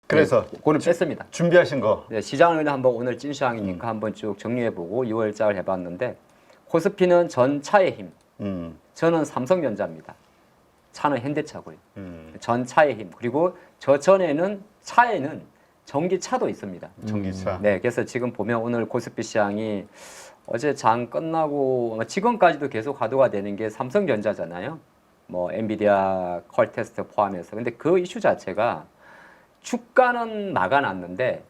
그래서 네, 그거는 뺐습니다. 준비하신 거. 네, 시장을 한번 오늘 찐시황이니까 한번 쭉 정리해보고 2월 장을 해봤는데 코스피는 전 차의 힘. 저는 삼성전자입니다. 차는 현대차고요. 전 차의 힘. 그리고 저 전에는 차에는 전기차도 있습니다. 전기차. 네, 그래서 지금 보면 오늘 코스피 시장이 어제 장 끝나고 지금까지도 계속 화두가 되는 게 삼성전자잖아요. 뭐 엔비디아 퀄테스트 포함해서. 근데 그 이슈 자체가 주가는 막아놨는데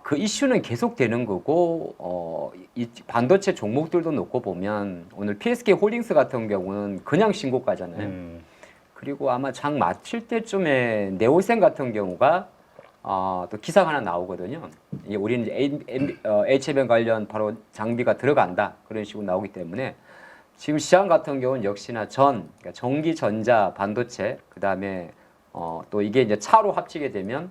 그 이슈는 계속 되는 거고 이 반도체 종목들도 놓고 보면 오늘 PSK 홀딩스 같은 경우는 그냥 신고가잖아요. 그리고 아마 장 마칠 때쯤에 네오센 같은 경우가 또 기사가 하나 나오거든요. 이게 우리는 이제 HBM 관련 바로 장비가 들어간다 그런 식으로 나오기 때문에 지금 시장 같은 경우는 역시나 그러니까 전기, 전자, 반도체 그다음에 또 이게 이제 차로 합치게 되면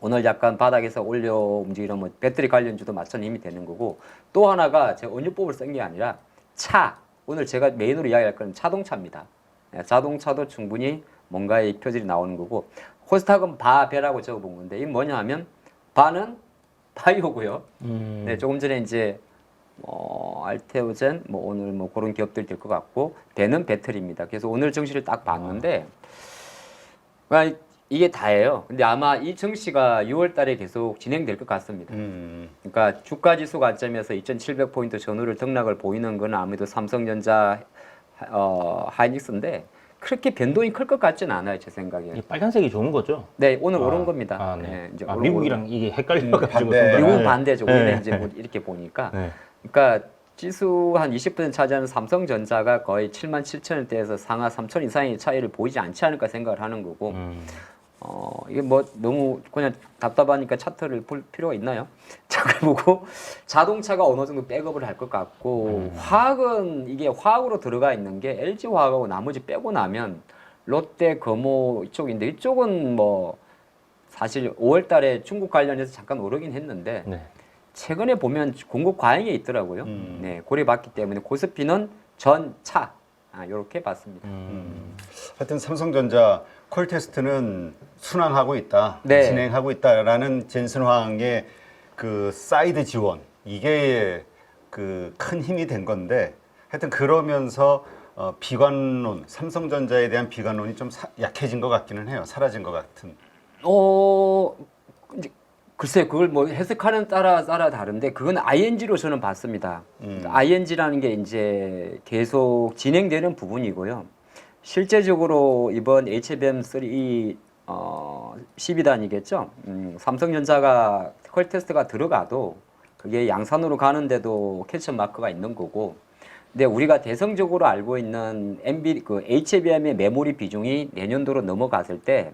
오늘 약간 바닥에서 올려 움직이는 뭐 배터리 관련주도 맞춰는 힘이 되는 거고 또 하나가 제가 은유법을 쓴 게 아니라 오늘 제가 메인으로 이야기할 건 자동차입니다. 자동차도 충분히 뭔가의 표질이 나오는 거고 코스닥은 바배라고 적어본 건데 이게 뭐냐 하면 바는 바이오고요. 네, 조금 전에 이제 알테오젠 오늘 그런 기업들이 될 것 같고 배는 배터리입니다. 그래서 오늘 증시를 딱 봤는데 이게 다예요. 근데 아마 이 증시가 6월 달에 계속 진행될 것 같습니다. 그러니까 주가 지수 관점에서 2,700포인트 전후를 등락을 보이는 건 아무래도 삼성전자, 하이닉스인데 그렇게 변동이 클 것 같지는 않아요, 제 생각에. 이 빨간색이 좋은 거죠? 네, 오늘 오른 겁니다. 네. 네, 이제 미국이랑 이게 헷갈려가지고 반대. 미국은 반대죠. 우리는 네. 이제 이렇게 보니까. 네. 그러니까 지수 한 20% 차지하는 삼성전자가 거의 77,000원대에서 상하 3,000 이상의 차이를 보이지 않지 않을까 생각을 하는 거고. 이게 너무 그냥 답답하니까 차트를 볼 필요가 있나요? 자, 그리고 자동차가 어느 정도 백업을 할 것 같고 화학은 이게 화학으로 들어가 있는 게 LG 화학하고 나머지 빼고 나면 롯데, 금호 이쪽인데 이쪽은 사실 5월 달에 중국 관련해서 잠깐 오르긴 했는데 네. 최근에 보면 공급 과잉에 있더라고요. 네, 고려받기 때문에 코스피는 전차 이렇게 봤습니다. 하여튼 삼성전자 콜테스트는 순항하고 있다, 네. 진행하고 있다라는 젠슨 황의 그 사이드 지원 이게 그 큰 힘이 된 건데 하여튼 그러면서 비관론 삼성전자에 대한 비관론이 좀 약해진 것 같기는 해요. 사라진 것 같은. 이제 글쎄 그걸 해석하는 따라 다른데 그건 ING로 저는 봤습니다. ING라는 게 이제 계속 진행되는 부분이고요. 실제적으로 이번 HBM3 12단이겠죠. 삼성전자가 퀄테스트가 들어가도 그게 양산으로 가는데도 캐치 마크가 있는 거고. 근데 우리가 대성적으로 알고 있는 HBM의 메모리 비중이 내년도로 넘어갔을 때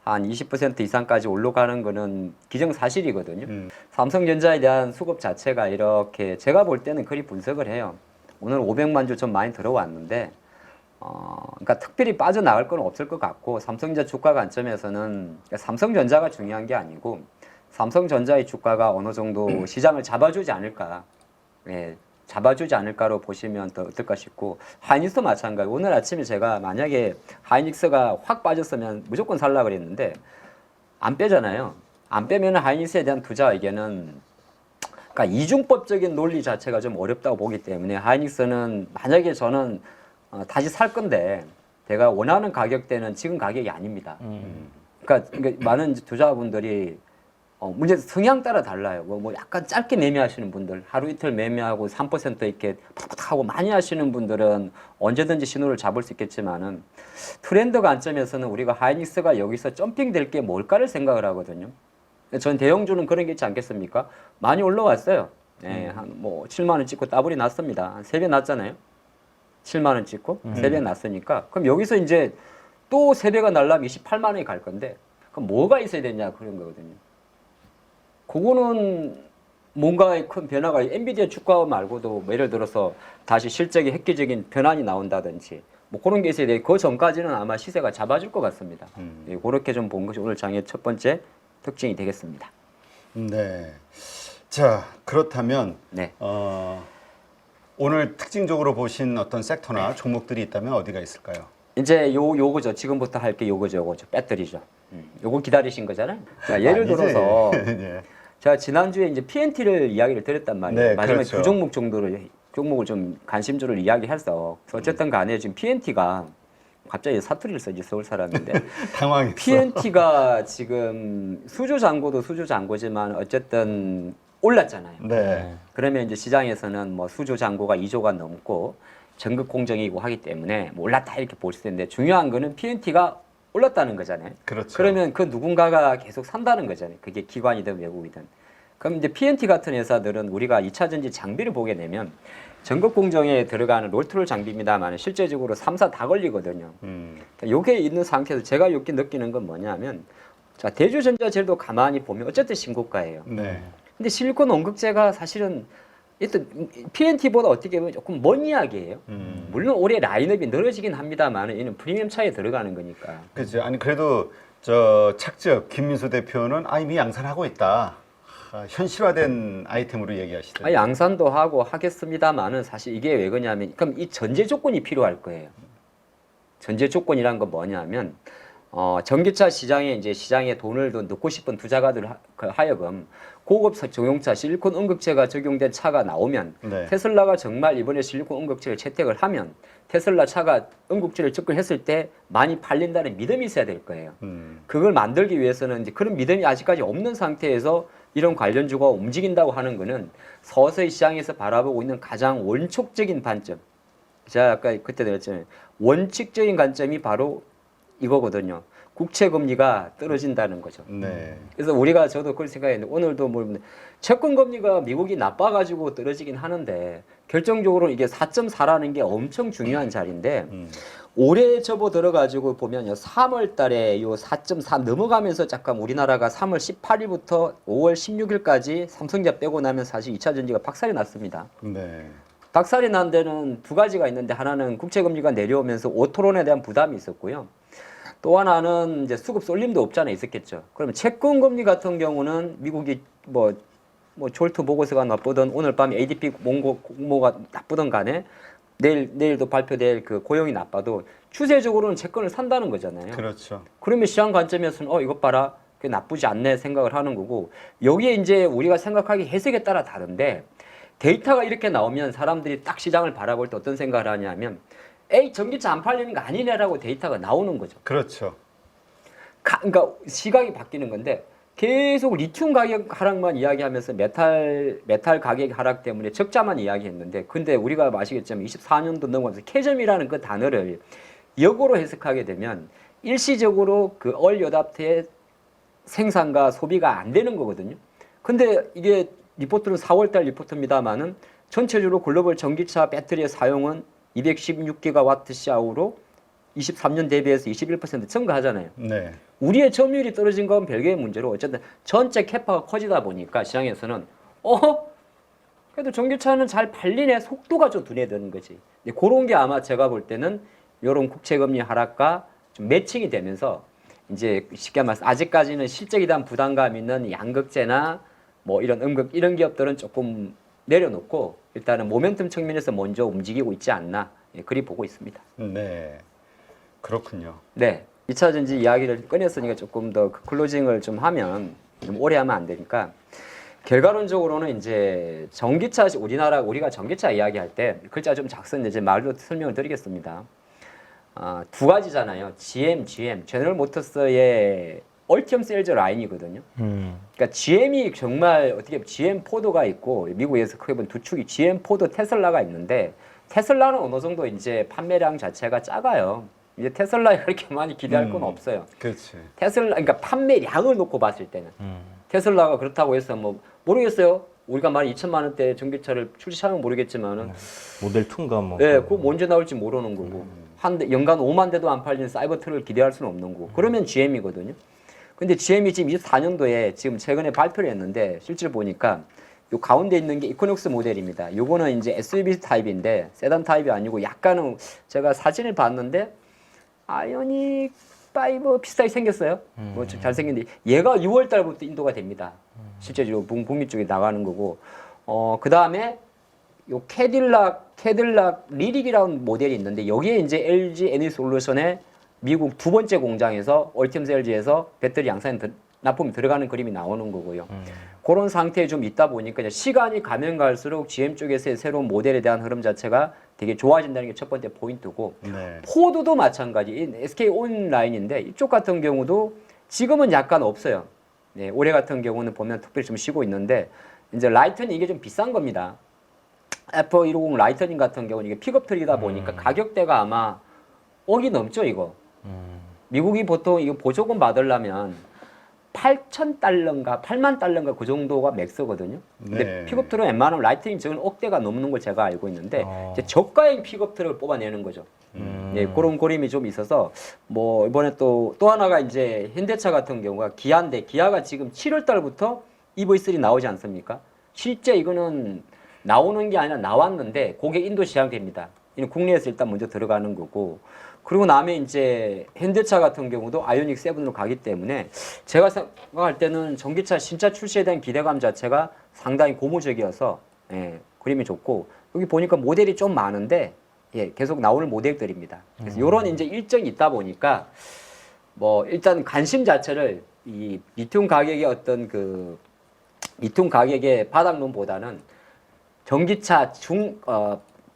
한 20% 이상까지 올라가는 거는 기정사실이거든요. 삼성전자에 대한 수급 자체가 이렇게 제가 볼 때는 그리 분석을 해요. 오늘 500만 주 좀 많이 들어왔는데 그러니까 특별히 빠져나갈 건 없을 것 같고 삼성전자 주가 관점에서는 삼성전자가 중요한 게 아니고 삼성전자의 주가가 어느 정도 시장을 잡아주지 않을까. 예, 잡아주지 않을까로 보시면 더 어떨까 싶고 하이닉스도 마찬가지. 오늘 아침에 제가 만약에 하이닉스가 확 빠졌으면 무조건 살라 그랬는데 안 빼잖아요. 안 빼면 하이닉스에 대한 투자 의견은 그러니까 이중법적인 논리 자체가 좀 어렵다고 보기 때문에 하이닉스는 만약에 저는 다시 살 건데 제가 원하는 가격대는 지금 가격이 아닙니다. 그러니까 많은 투자분들이 문제 성향 따라 달라요. 약간 짧게 매매하시는 분들, 하루 이틀 매매하고 3% 이렇게 푸닥푸닥하고 많이 하시는 분들은 언제든지 신호를 잡을 수 있겠지만은 트렌드 관점에서는 우리가 하이닉스가 여기서 점핑될 게 뭘까를 생각을 하거든요. 전 대형주는 그런 게 있지 않겠습니까? 많이 올라왔어요. 네, 한 7만 원 찍고 따블이 났습니다. 한 3배 났잖아요. 7만 원 찍고 3배 났으니까 그럼 여기서 이제 또 3배가 날라면 28만 원이 갈 건데 그럼 뭐가 있어야 되냐 그런 거거든요. 그거는 뭔가의 큰 변화가 엔비디아 주가 말고도 예를 들어서 다시 실적이 획기적인 변환이 나온다든지 그런 게 있어야 돼. 그 전까지는 아마 시세가 잡아줄 것 같습니다. 예, 그렇게 좀 본 것이 오늘 장의 첫 번째 특징이 되겠습니다. 네. 자, 그렇다면 네. 오늘 특징적으로 보신 어떤 섹터나 종목들이 있다면 어디가 있을까요? 이제 요거죠. 지금부터 할 게 요거죠. 배터리죠. 요거 기다리신 거잖아요. 자, 예를 아니지. 들어서 네. 제가 지난주에 이제 PNT를 이야기를 드렸단 말이에요. 네, 마지막에 그렇죠. 두 종목 정도를 종목을 좀 관심주를 이야기해서 어쨌든 간에 지금 PNT가 갑자기 사투리를 써지 서울 사람인데 당황했어. PNT가 지금 수주 잔고도 수주 잔고지만 어쨌든 올랐잖아요. 네. 그러면 이제 시장에서는 뭐 수주 잔고가 2조가 넘고 전국 공정이고 하기 때문에 뭐 올랐다 이렇게 볼 수 있는데 중요한 거는 PNT가 올랐다는 거잖아요. 그렇죠. 그러면 그 누군가가 계속 산다는 거잖아요. 그게 기관이든 외국이든. 그럼 이제 PNT 같은 회사들은 우리가 2차 전지 장비를 보게 되면 전국 공정에 들어가는 롤트롤 장비입니다만 실제적으로 3사 다 걸리거든요. 요게 있는 상태에서 제가 여기 느끼는 건 뭐냐면 자, 대주전자재도 가만히 보면 어쨌든 신고가예요. 네. 근데 실리콘 원극재가 사실은 일단 PNT보다 어떻게 보면 조금 먼 이야기예요. 물론 올해 라인업이 늘어지긴 합니다만 이는 프리미엄 차에 들어가는 거니까. 그렇죠. 아니 그래도 저 착즙 김민수 대표는 이미 양산하고 있다. 현실화된 아이템으로 얘기하시더라고요. 양산도 하고 하겠습니다만은 사실 이게 왜 그러냐면 그럼 이 전제 조건이 필요할 거예요. 전제 조건이란 건 뭐냐면 전기차 시장에 이제 시장에 돈을 더 넣고 싶은 투자가들 하여금 고급 정용차 실리콘 음극재가 적용된 차가 나오면 네. 테슬라가 정말 이번에 실리콘 음극재를 채택을 하면 테슬라 차가 음극재를 접근했을 때 많이 팔린다는 믿음이 있어야 될 거예요. 그걸 만들기 위해서는 이제 그런 믿음이 아직까지 없는 상태에서 이런 관련주가 움직인다고 하는 거는 서서히 시장에서 바라보고 있는 가장 원칙적인 관점. 제가 아까 그때도 했잖아요. 원칙적인 관점이 바로 이거거든요. 국채 금리가 떨어진다는 거죠. 네. 그래서 우리가 저도 그걸 생각했는데 오늘도 뭐 채권 금리가 미국이 나빠가지고 떨어지긴 하는데 결정적으로 이게 4.4라는 게 엄청 중요한 자리인데 올해 접어 들어가지고 보면요 3월달에 요 4.4 넘어가면서 잠깐 우리나라가 3월 18일부터 5월 16일까지 삼성전자 빼고 나면 사실 2차 전지가 박살이 났습니다. 네. 박살이 난 데는 두 가지가 있는데 하나는 국채 금리가 내려오면서 오토론에 대한 부담이 있었고요. 또 하나는 이제 수급 쏠림도 없잖아 있었겠죠. 그러면 채권 금리 같은 경우는 미국이 뭐 졸트 보고서가 나쁘든 오늘 밤에 ADP 공모가 나쁘든 간에 내일도 발표될 그 고용이 나빠도 추세적으로는 채권을 산다는 거잖아요. 그렇죠. 그러면 시장 관점에서는 이것 봐라. 그게 나쁘지 않네 생각을 하는 거고 여기에 이제 우리가 생각하기 해석에 따라 다른데 데이터가 이렇게 나오면 사람들이 딱 시장을 바라볼 때 어떤 생각을 하냐면 에이 전기차 안 팔리는 거 아니네라고 데이터가 나오는 거죠. 그렇죠. 그러니까 시각이 바뀌는 건데 계속 리튬 가격 하락만 이야기하면서 메탈 가격 하락 때문에 적자만 이야기했는데 근데 우리가 아시겠지만 24년도 넘어가면서 캐점이라는 그 단어를 역으로 해석하게 되면 일시적으로 그 얼리어답터의 생산과 소비가 안 되는 거거든요. 근데 이게 리포트는 4월달 리포트입니다만은 전체적으로 글로벌 전기차 배터리의 사용은 216기가와트시아우로 23년 대비해서 21% 증가하잖아요. 네. 우리의 점유율이 떨어진 건 별개의 문제로 어쨌든 전체 캐파가 커지다 보니까 시장에서는 그래도 전기차는 잘 팔리네 속도가 좀 둔해드는 거지. 그런 게 아마 제가 볼 때는 이런 국채금리 하락과 좀 매칭이 되면서 이제 쉽게 말해서 아직까지는 실적에 대한 부담감 있는 양극재나 뭐 이런 음극 이런 기업들은 조금 내려놓고 일단은 모멘텀 측면에서 먼저 움직이고 있지 않나 그리 보고 있습니다. 네. 그렇군요. 네. 2차 전지 이야기를 꺼냈으니까 조금 더 클로징을 좀 하면 좀 오래 하면 안 되니까 결과론적으로는 이제 전기차 우리가 전기차 이야기할 때 글자 좀 작성인데 제 말로 설명을 드리겠습니다. 두 가지잖아요. GM, 제너럴 모터스의 얼티엄 셀즈 라인이거든요. 그러니까 GM이 정말 어떻게 보면 GM 포드가 있고 미국에서 크게 보면 두 축이 GM 포드 테슬라가 있는데 테슬라는 어느 정도 이제 판매량 자체가 작아요. 이제 테슬라에 그렇게 많이 기대할 건 없어요. 그렇지. 그러니까 판매량을 놓고 봤을 때는 테슬라가 그렇다고 해서 뭐 모르겠어요. 우리가 만 2천만 원대 전기차를 출시하면 모르겠지만은 모델 2인가 뭐. 네, 그거 언제 나올지 모르는 거고 연간 5만 대도 안 팔리는 사이버 트럭을 기대할 수는 없는 거고 그러면 GM이거든요. 근데 GM이 지금 24년도에 지금 최근에 발표를 했는데 실제로 보니까 요 가운데 있는 게 이코닉스 모델입니다. 요거는 이제 SUV 타입인데 세단 타입이 아니고 약간은 제가 사진을 봤는데 아이오닉 5 비슷하게 생겼어요. 뭐 좀 잘생겼는데 얘가 6월 달부터 인도가 됩니다. 실제로 북미 쪽에 나가는 거고 그 다음에 요 캐딜락 리릭이라는 모델이 있는데 여기에 이제 LG 에너지솔루션의 미국 두 번째 공장에서 얼티엄셀지에서 배터리 양산 납품이 들어가는 그림이 나오는 거고요. 그런 상태에 좀 있다 보니까 이제 시간이 가면 갈수록 GM 쪽에서의 새로운 모델에 대한 흐름 자체가 되게 좋아진다는 게 첫 번째 포인트고 네. 포드도 마찬가지. 이 SK 온라인인데 이쪽 같은 경우도 지금은 약간 없어요. 네, 올해 같은 경우는 보면 특별히 좀 쉬고 있는데 이제 라이트닝 이게 좀 비싼 겁니다. F150 라이트닝 같은 경우는 이게 픽업 트리다 보니까 가격대가 아마 억이 넘죠 이거. 미국이 보통 이거 보조금 받으려면 8,000달러인가 8만 달러인가 그 정도가 맥스거든요. 근데 네. 픽업 트럭 웬만하면 라이트닝 적은 억대가 넘는 걸 제가 알고 있는데 이제 저가형 픽업 트럭을 뽑아내는 거죠. 네, 그런 그림이 좀 있어서 뭐 이번에 또 하나가 이제 현대차 같은 경우가 기아인데 기아가 지금 7월 달부터 EV3 나오지 않습니까? 실제 이거는 나오는 게 아니라 나왔는데 그게 인도 시장됩니다. 이는 국내에서 일단 먼저 들어가는 거고 그리고 다음에 이제 현대차 같은 경우도 아이오닉 7으로 가기 때문에 제가 생각할 때는 전기차 신차 출시에 대한 기대감 자체가 상당히 고무적이어서 예, 그림이 좋고 여기 보니까 모델이 좀 많은데 예, 계속 나오는 모델들입니다. 그래서 이런 이제 일정이 있다 보니까 뭐 일단 관심 자체를 이 리튬 가격의 어떤 그 리튬 가격의 바닥론보다는 전기차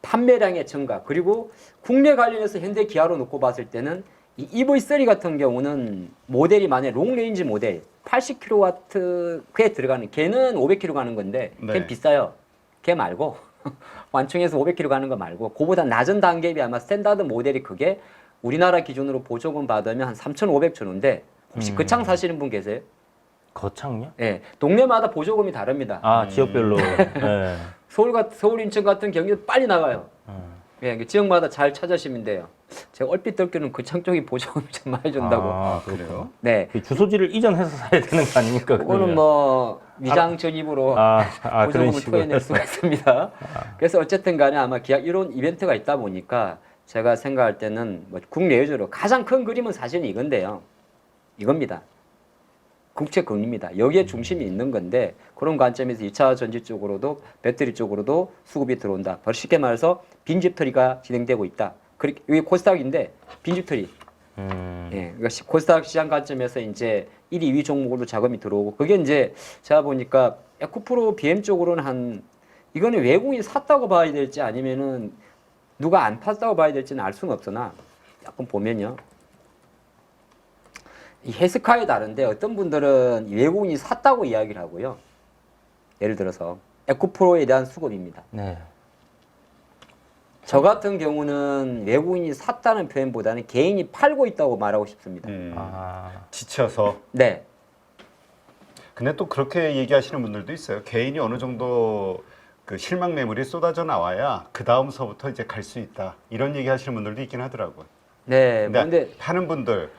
판매량의 증가 그리고 국내 관련해서 현대 기아로 놓고 봤을 때는 이 EV3 같은 경우는 모델이 만약 롱레인지 모델 80kW에 들어가는 걔는 500km 가는 건데 걔는 네. 비싸요. 걔 말고 완충해서 500km 가는 거 말고 그보다 낮은 단계비 아마 스탠다드 모델이 그게 우리나라 기준으로 보조금 받으면 한 3,500 주는데 혹시 그 창 사시는 분 계세요? 거창요? 예, 동네마다 보조금이 다릅니다. 아 지역별로. 네. 서울 인천 같은 경우는 빨리 나가요. 예, 지역마다 잘 찾으시면 돼요. 제가 얼핏 듣기로는 그창 쪽이 보조금이 좀 많이 준다고. 아, 그래요? 네, 그 주소지를 이전해서 사야 되는 거 아닙니까? 그거는 그러면? 뭐 위장 전입으로 그런 보조금을 식으로. 토해낼 수가 있습니다. 그래서 어쨌든 간에 아마 기아 이런 이벤트가 있다 보니까 제가 생각할 때는 뭐 국내 외주로 가장 큰 그림은 사실은 이건데요. 이겁니다. 국채 금리입니다. 여기에 중심이 있는 건데 그런 관점에서 2차 전지 쪽으로도 배터리 쪽으로도 수급이 들어온다. 바로 쉽게 말해서 빈집털이가 진행되고 있다. 여기 코스닥인데 빈집털이. 예, 그러니까 코스닥 시장 관점에서 이제 1위, 2위 종목으로 자금이 들어오고 그게 이제 제가 보니까 에코프로 BM 쪽으로는 이거는 외국인이 샀다고 봐야 될지 아니면은 누가 안 팠다고 봐야 될지는 알 수는 없으나 약간 보면요. 이 해석하에 다른데 어떤 분들은 외국인이 샀다고 이야기를 하고요. 예를 들어서 에코프로에 대한 수급입니다. 네. 저 같은 경우는 외국인이 샀다는 표현보다는 개인이 팔고 있다고 말하고 싶습니다. 지쳐서. 네. 근데 또 그렇게 얘기하시는 분들도 있어요. 개인이 어느 정도 그 실망 매물이 쏟아져 나와야 그 다음서부터 이제 갈 수 있다. 이런 얘기하시는 분들도 있긴 하더라고요. 네. 근데 파는 분들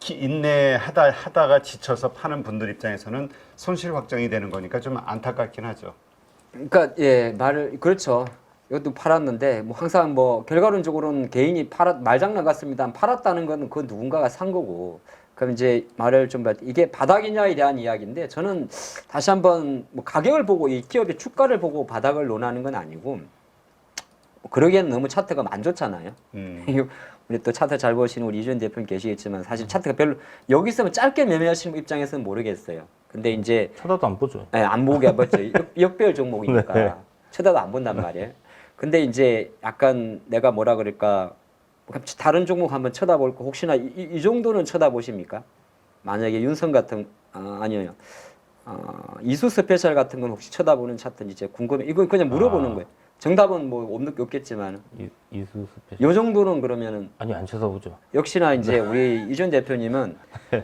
인내하다가 지쳐서 파는 분들 입장에서는 손실 확정이 되는 거니까 좀 안타깝긴 하죠. 그러니까 예 그렇죠. 이것도 팔았는데 뭐 항상 뭐 결과론적으로는 개인이 말장난 같습니다. 팔았다는 건 그 누군가가 산 거고. 그럼 이제 말을 좀 이게 바닥이냐에 대한 이야기인데 저는 다시 한번 뭐 가격을 보고 이 기업의 주가를 보고 바닥을 논하는 건 아니고 그러기에는 너무 차트가 안 좋잖아요. 우리 또 차트 잘 보시는 우리 이준 대표님 계시겠지만 사실 차트가 별로 여기 있으면 짧게 매매하시는 입장에서는 모르겠어요. 근데 이제 쳐다도 안 보죠. 네, 안 보게 맞죠. 역배열 종목이니까 네. 쳐다도 안 본단 말이에요. 근데 이제 약간 내가 뭐라 그럴까 다른 종목 한번 쳐다볼 거 혹시나 이 정도는 쳐다보십니까? 만약에 윤성 같은 아니요 이수 스페셜 같은 건 혹시 쳐다보는 차트인지 이제 궁금해. 이거 그냥 물어보는 거예요. 정답은 뭐 없겠지만 이수 스페셜. 요 정도는 그러면은 아니 안 쳐다보죠. 역시나 이제 우리 이준 대표님은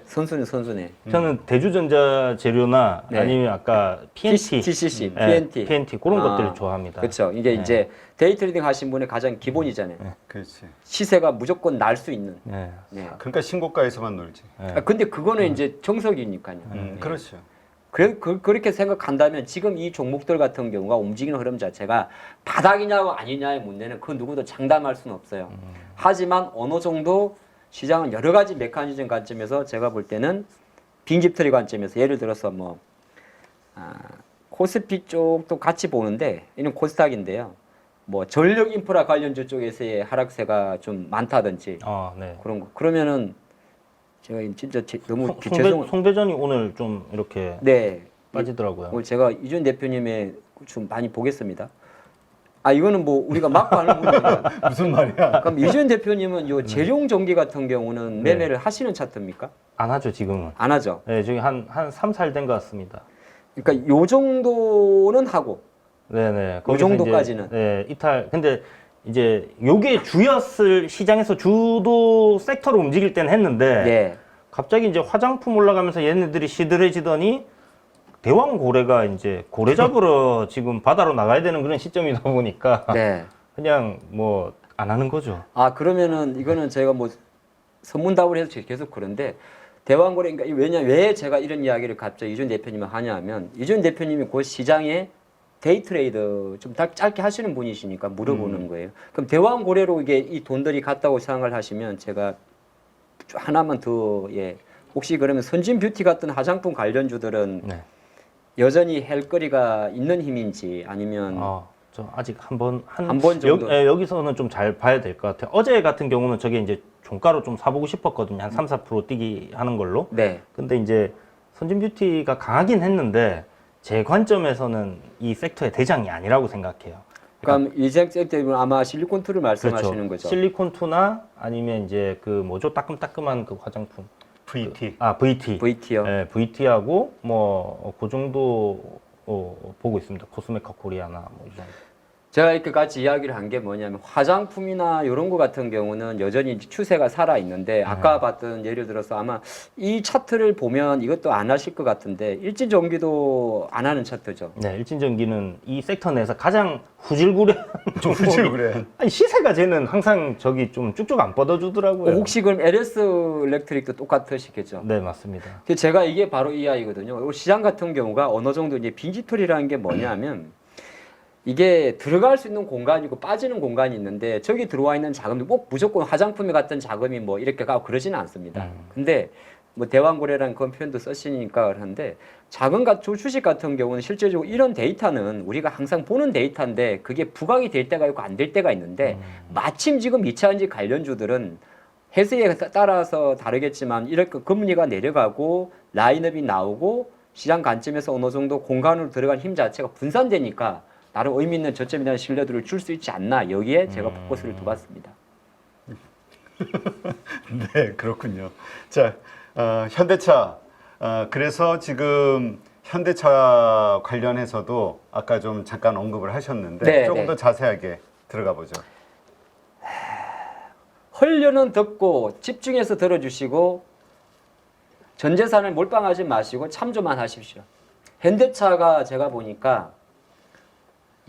선수네. 저는 대주전자 재료나 네. 아니면 아까 PNT, TCC, 네, PNT. PNT 그런 것들을 좋아합니다. 그렇죠. 이게 네. 이제 데이 트레이딩 하신 분의 가장 기본이잖아요. 그렇지. 시세가 무조건 날 수 있는. 네. 네. 그러니까 신고가에서만 놀지. 네. 근데 그거는 이제 정석이니까요. 네. 그렇죠. 그렇게 생각한다면 지금 이 종목들 같은 경우가 움직이는 흐름 자체가 바닥이냐고 아니냐의 문제는 그 누구도 장담할 수는 없어요. 하지만 어느 정도 시장은 여러 가지 메커니즘 관점에서 제가 볼 때는 빈집털이 관점에서 예를 들어서 뭐 코스피 쪽도 같이 보는데 이는 코스닥인데요. 뭐 전력 인프라 관련주 쪽에서의 하락세가 좀 많다든지 네. 그런 거 그러면은 제가 진짜 너무 죄송. 송대전이 오늘 좀 이렇게 네. 빠지더라고요. 오늘 제가 이준 대표님의 좀 많이 보겠습니다. 아 이거는 뭐 우리가 막고 하는 문제입니다. 무슨 말이야? 그럼 이준 대표님은 요 재룡 전기 같은 경우는 매매를 하시는 차트입니까? 안 하죠 지금은. 안 하죠. 네, 저기 한 3, 4일 된 것 같습니다. 그러니까 요 정도는 하고 네네. 그 정도까지는. 네, 이탈. 근데 이제 요게 주였을 시장에서 주도 섹터로 움직일 때는 했는데 네. 갑자기 이제 화장품 올라가면서 얘네들이 시들해지더니 대왕고래가 이제 고래 잡으러 지금 바다로 나가야 되는 그런 시점이다 보니까 네. 그냥 뭐 안 하는 거죠. 아 그러면은 이거는 제가 뭐 선문답을 해서 계속 그런데 대왕고래 그러니까 왜 제가 이런 이야기를 갑자기 이준 대표님을 하냐면 이준 대표님이 그 시장에 데이 트레이드 좀 짧게 하시는 분이시니까 물어보는 거예요. 그럼 대왕고래로 이게 이 돈들이 갔다고 생각을 하시면 제가 하나만 더 예. 혹시 그러면 선진 뷰티 같은 화장품 관련주들은 네. 여전히 할 거리가 있는 힘인지 아니면 저 아직 한 번 정도? 여기서는 좀 잘 봐야 될 것 같아요. 어제 같은 경우는 저게 이제 종가로 좀 사보고 싶었거든요. 한 3, 4% 뛰기 하는 걸로. 네. 근데 이제 선진 뷰티가 강하긴 했는데 제 관점에서는 이 섹터의 대장이 아니라고 생각해요. 그럼 이쟁 때문에 아마 실리콘2를 말씀하시는 거죠. 실리콘2나 아니면 이제 그 뭐죠? 따끔따끔한 그 화장품. VT. VT. VT요. 네, VT하고 뭐 그 정도 보고 있습니다. 코스메카 코리아나 뭐 이 정도. 제가 이렇게 같이 이야기를 한 게 뭐냐면 화장품이나 이런 거 같은 경우는 여전히 추세가 살아 있는데 아까 봤던 예를 들어서 아마 이 차트를 보면 이것도 안 하실 것 같은데 일진전기도 안 하는 차트죠. 네, 일진전기는 이 섹터 내에서 가장 후질구레한 후질구레한. 아니 시세가 쟤는 항상 저기 좀 쭉쭉 안 뻗어주더라고요. 혹시 그럼 LS 일렉트릭도 똑같으시겠죠? 네, 맞습니다. 근데 제가 이게 바로 이 아이거든요. 시장 같은 경우가 어느 정도 이제 빈지털이라는 게 뭐냐면 이게 들어갈 수 있는 공간이고 빠지는 공간이 있는데 저기 들어와 있는 자금이 꼭 무조건 화장품에 같은 자금이 뭐 이렇게 가고 그러지는 않습니다. 근데 뭐 대왕고래라는 그런 표현도 쓰시니까 그런데 작은 주식 같은 경우는 실제적으로 이런 데이터는 우리가 항상 보는 데이터인데 그게 부각이 될 때가 있고 안 될 때가 있는데 마침 지금 2차전지 관련주들은 해수에 따라서 다르겠지만 이렇게 금리가 내려가고 라인업이 나오고 시장 관점에서 어느 정도 공간으로 들어간 힘 자체가 분산되니까 나름 의미 있는 저점에 대한 신뢰도를 줄 수 있지 않나 여기에 제가 포커스를 두었습니다. 네, 그렇군요. 자, 현대차. 그래서 지금 현대차 관련해서도 아까 좀 잠깐 언급을 하셨는데 네, 조금 네. 더 자세하게 들어가 보죠. 헐려는 듣고 집중해서 들어주시고 전 재산을 몰빵하지 마시고 참조만 하십시오. 현대차가 제가 보니까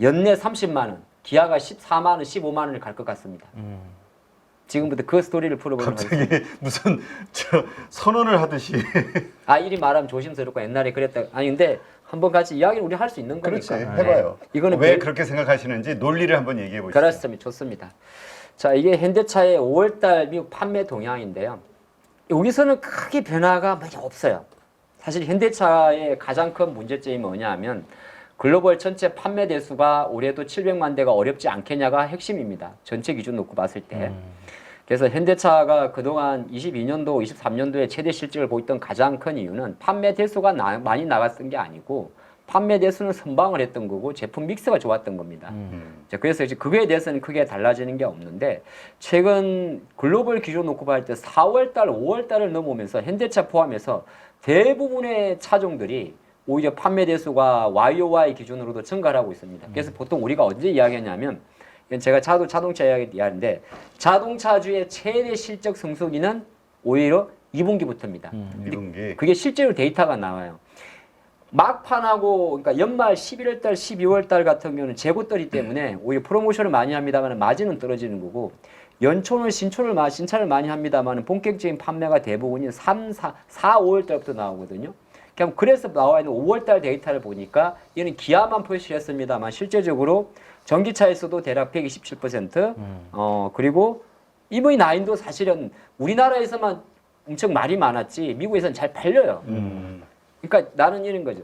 연내 30만 원, 기아가 14만 원, 15만 원을 갈 것 같습니다. 지금부터 그 스토리를 풀어보도록 하겠습니다. 갑자기 무슨 선언을 하듯이. 아 이리 말하면 조심스럽고 옛날에 그랬다. 아니 근데 한번 같이 이야기를 우리 할 수 있는 그렇지, 거니까. 해봐요. 이거는 왜 그렇게 생각하시는지 논리를 한번 얘기해 보시죠. 그렇습니다. 좋습니다. 자 이게 현대차의 5월달 미국 판매 동향인데요. 여기서는 크게 변화가 많이 없어요. 사실 현대차의 가장 큰 문제점이 뭐냐면 글로벌 전체 판매 대수가 올해도 700만 대가 어렵지 않겠냐가 핵심입니다. 전체 기준 놓고 봤을 때. 그래서 현대차가 그동안 22년도, 23년도에 최대 실적을 보였던 가장 큰 이유는 판매 대수가 많이 나갔던 게 아니고 판매 대수는 선방을 했던 거고 제품 믹스가 좋았던 겁니다. 자, 그래서 이제 그거에 대해서는 크게 달라지는 게 없는데 최근 글로벌 기준 놓고 봤을 때 4월달, 5월달을 넘어오면서 현대차 포함해서 대부분의 차종들이 오히려 판매 대수가 YOY 기준으로도 증가를 하고 있습니다. 그래서 보통 우리가 언제 이야기하냐면 이건 제가 자동차 이야기하는데 자동차주의 최대 실적 성수기는 오히려 2분기부터입니다. 2분기. 그게 실제로 데이터가 나와요. 막판하고 그러니까 연말 11월 달, 12월 달 같은 경우는 재고떨이 때문에 오히려 프로모션을 많이 합니다만 마진은 떨어지는 거고 연초는 신차를 많이 합니다만 본격적인 판매가 대부분이 3, 4, 5월 달부터 나오거든요. 그래서 나와 있는 5월 달 데이터를 보니까 얘는 기아만 표시를 했습니다만 실제적으로 전기차에서도 대략 127%, 그리고 EV9도 사실은 우리나라에서만 엄청 말이 많았지 미국에서는 잘 팔려요. 그러니까 나는 이런 거죠.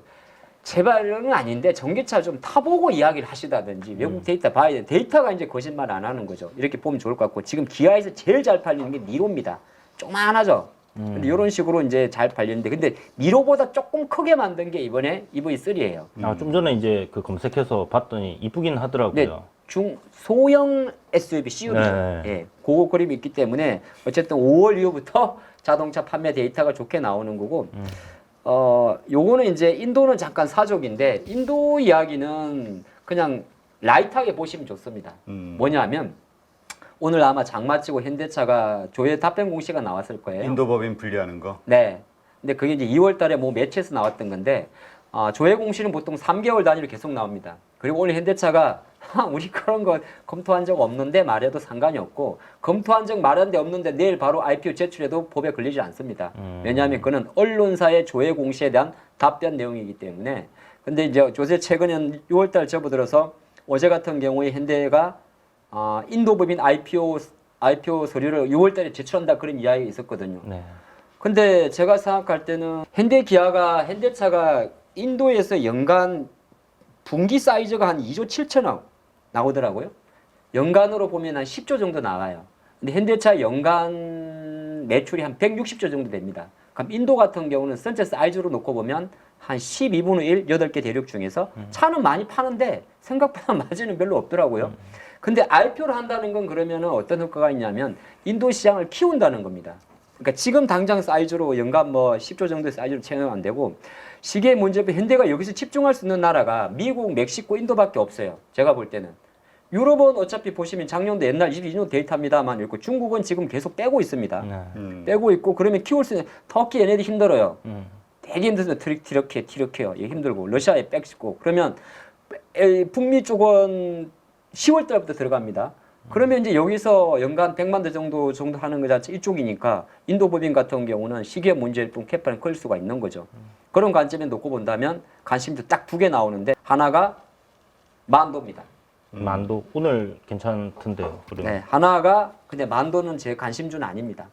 제발은 아닌데 전기차 좀 타보고 이야기를 하시다든지 외국 데이터 봐야 돼. 데이터가 이제 거짓말 안 하는 거죠. 이렇게 보면 좋을 것 같고 지금 기아에서 제일 잘 팔리는 게 니로입니다. 조그만하죠. 근데 이런 식으로 이제 잘 팔리는데 근데 미로보다 조금 크게 만든 게 이번에 EV3예요. 좀 전에 이제 그 검색해서 봤더니 이쁘긴 하더라고요. 근데 소형 SUV CUV죠. 네. 예, 고급 그림이 있기 때문에 어쨌든 5월 이후부터 자동차 판매 데이터가 좋게 나오는 거고. 요거는 이제 인도는 잠깐 사족인데 인도 이야기는 그냥 라이트하게 보시면 좋습니다. 뭐냐면 오늘 아마 장마치고 현대차가 조회 답변 공시가 나왔을 거예요. 인도 법인 분리하는 거. 네. 근데 그게 이제 2월 달에 뭐 매체에서 나왔던 건데, 조회 공시는 보통 3개월 단위로 계속 나옵니다. 그리고 오늘 현대차가, 우리 그런 거 검토한 적 없는데 말해도 상관이 없고, 검토한 적 말한 데 없는데 내일 바로 IPO 제출해도 법에 걸리지 않습니다. 왜냐하면 그는 언론사의 조회 공시에 대한 답변 내용이기 때문에. 근데 이제 조세 최근에 6월 달 접어들어서 어제 같은 경우에 현대가 인도 법인 IPO 서류를 6월 달에 제출한다 그런 이야기가 있었거든요. 네. 근데 제가 생각할 때는 현대차가 인도에서 연간 분기 사이즈가 한 2조 7천억 나오더라고요. 연간으로 보면 한 10조 정도 나와요. 근데 현대차 연간 매출이 한 160조 정도 됩니다. 그럼 인도 같은 경우는 전체 사이즈로 놓고 보면 한 12분의 1, 8개 대륙 중에서 차는 많이 파는데 생각보다 마진은 별로 없더라고요. 근데 IPO를 한다는 건 그러면은 어떤 효과가 있냐면 인도 시장을 키운다는 겁니다. 그러니까 지금 당장 사이즈로 연간 뭐 10조 정도의 사이즈로 채우면 안 되고 시기의 문제는 현대가 여기서 집중할 수 있는 나라가 미국, 멕시코, 인도밖에 없어요. 제가 볼 때는. 유럽은 어차피 보시면 작년도 옛날 22년 데이터입니다만 있고 중국은 지금 계속 빼고 있습니다. 빼고 있고 그러면 키울 수 있는 터키 얘네들 힘들어요. 되게 힘들어요. 티르키예요. 힘들고 러시아에 뺏고 그러면 북미 쪽은 10월 달부터 들어갑니다. 그러면 이제 여기서 연간 100만 대 정도 하는 것 자체 이쪽이니까 인도 법인 같은 경우는 시기의 문제일 뿐 캐파는 클 수가 있는 거죠. 그런 관점에 놓고 본다면 관심도 딱 두 개 나오는데 하나가 만도입니다. 만도 오늘 괜찮던데요. 그러면. 네, 하나가 근데 만도는 제 관심주는 아닙니다.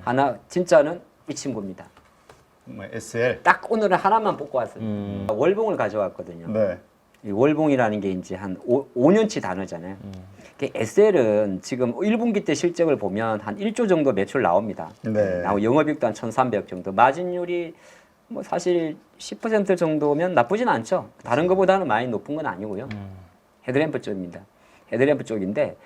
하나 진짜는 이 친구입니다. 뭐 SL. 딱 오늘은 하나만 뽑고 왔어요. 월봉을 가져왔거든요. 네. 이 월봉이라는 게 이제 한 5년치 단어잖아요. SL은 지금 1분기 때 실적을 보면 한 1조 정도 매출 나옵니다. 네. 영업이익도 한 1,300억 정도. 마진율이 뭐 사실 10% 정도면 나쁘진 않죠. 다른 것보다는 많이 높은 건 아니고요. 헤드램프 쪽입니다. 헤드램프 쪽인데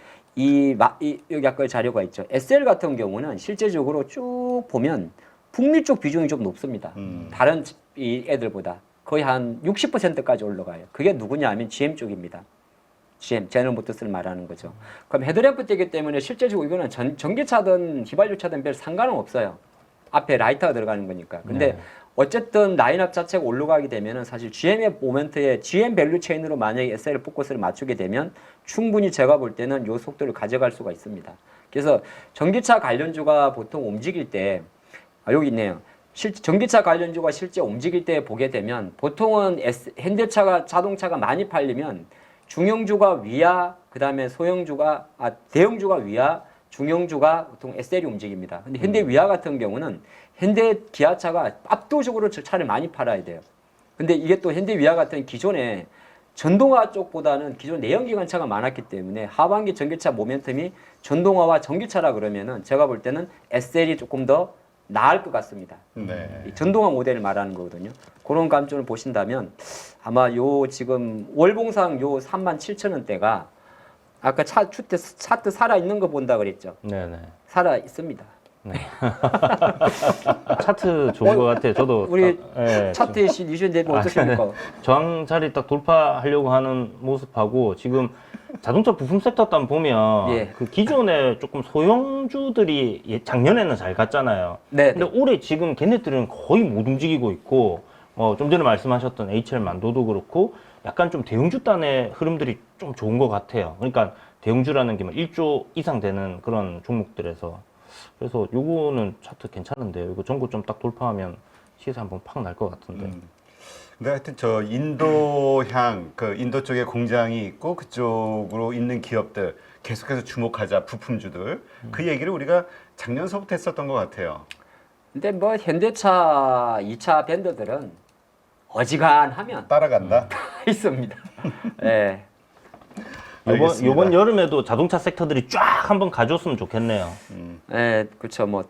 여기 아까 자료가 있죠. SL 같은 경우는 실제적으로 쭉 보면 북미 쪽 비중이 좀 높습니다. 다른 이 애들보다 거의 한 60%까지 올라가요. 그게 누구냐 하면 GM 쪽입니다. GM, 제너럴 모터스를 말하는 거죠. 그럼 헤드램프 때기 때문에 실제적으로 이거는 전기차든 휘발유차든 별 상관은 없어요. 앞에 라이터가 들어가는 거니까. 근데 어쨌든 라인업 자체가 올라가게 되면은 사실 GM의 모멘트에 GM 밸류 체인으로 만약에 SL을 포커스를 맞추게 되면 충분히 제가 볼 때는 요 속도를 가져갈 수가 있습니다. 그래서 전기차 관련주가 보통 움직일 때 여기 있네요. 전기차 관련주가 실제 움직일 때 보게 되면 보통은 현대차가 자동차가 많이 팔리면 중형주가 위야, 그 다음에 대형주가 위야, 중형주가 보통 SL이 움직입니다. 근데 현대 위아 같은 경우는 현대 기아차가 압도적으로 차를 많이 팔아야 돼요. 근데 이게 또 현대 위아 같은 기존에 전동화 쪽보다는 기존 내연기관차가 많았기 때문에 하반기 전기차 모멘텀이 전동화와 전기차라 그러면은 제가 볼 때는 SL이 조금 더 나을 것 같습니다. 네. 이 전동화 모델을 말하는 거거든요. 그런 관점을 보신다면 아마 요 지금 월봉상 요 37,000원대가 아까 차트 살아 있는 거 본다 그랬죠. 네네. 살아 있습니다. 차트 좋은 것 같아요. 저도 우리 예, 차트에 이슈 되면 어떻습니까? 저항 자리 딱 돌파하려고 하는 모습하고 지금 자동차 부품 섹터 단 보면 예. 그 기존에 조금 소형주들이 작년에는 잘 갔잖아요. 네. 근데 올해 지금 걔네들은 거의 못 움직이고 있고 좀 전에 말씀하셨던 HL 만도도 그렇고 약간 좀 대형주단의 흐름들이 좀 좋은 것 같아요. 그러니까 대형주라는 게 1조 이상 되는 그런 종목들에서 그래서 요거는 차트 괜찮은데요. 이거 전고 좀 딱 돌파하면 시세 한번 팍 날 것 같은데. 근데 하여튼 저 인도향 그 인도 쪽에 공장이 있고 그쪽으로 있는 기업들 계속해서 주목하자 부품주들 그 얘기를 우리가 작년서부터 했었던 것 같아요. 근데 뭐 현대차 2차 밴더들은 어지간하면 따라간다. 있습니다. 예. 알겠습니다. 요번 여름에도 자동차 섹터들이 쫙 한번 가져왔으면 좋겠네요. 예, 그렇죠. 뭐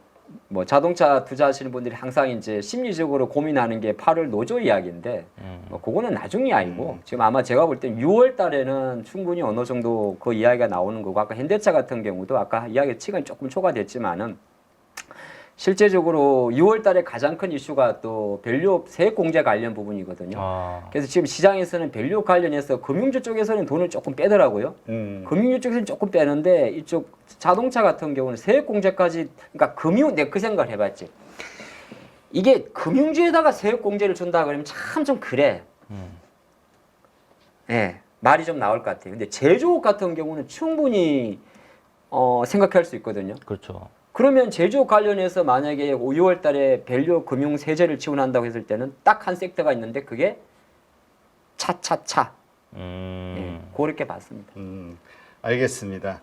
뭐 자동차 투자하시는 분들이 항상 이제 심리적으로 고민하는 게 8월 노조 이야기인데 뭐 그거는 나중 이야기고 지금 아마 제가 볼 땐 6월 달에는 충분히 어느 정도 그 이야기가 나오는 거고 아까 현대차 같은 경우도 아까 이야기 시간이 조금 초과됐지만은 실제적으로 6월 달에 가장 큰 이슈가 또 밸류업 세액 공제 관련 부분이거든요. 그래서 지금 시장에서는 밸류업 관련해서 금융주 쪽에서는 돈을 조금 빼더라고요. 금융주 쪽에서는 조금 빼는데 이쪽 자동차 같은 경우는 세액 공제까지 그러니까 내 그 생각을 해봤지. 이게 금융주에다가 세액 공제를 준다 그러면 참 좀 그래. 예, 말이 좀 나올 것 같아요. 근데 제조업 같은 경우는 충분히 생각할 수 있거든요. 그렇죠. 그러면 제조업 관련해서 만약에 6월 달에 밸류 금융 세제를 지원한다고 했을 때는 딱 한 섹터가 있는데 그게 차차차. 예, 그렇게 봤습니다. 알겠습니다.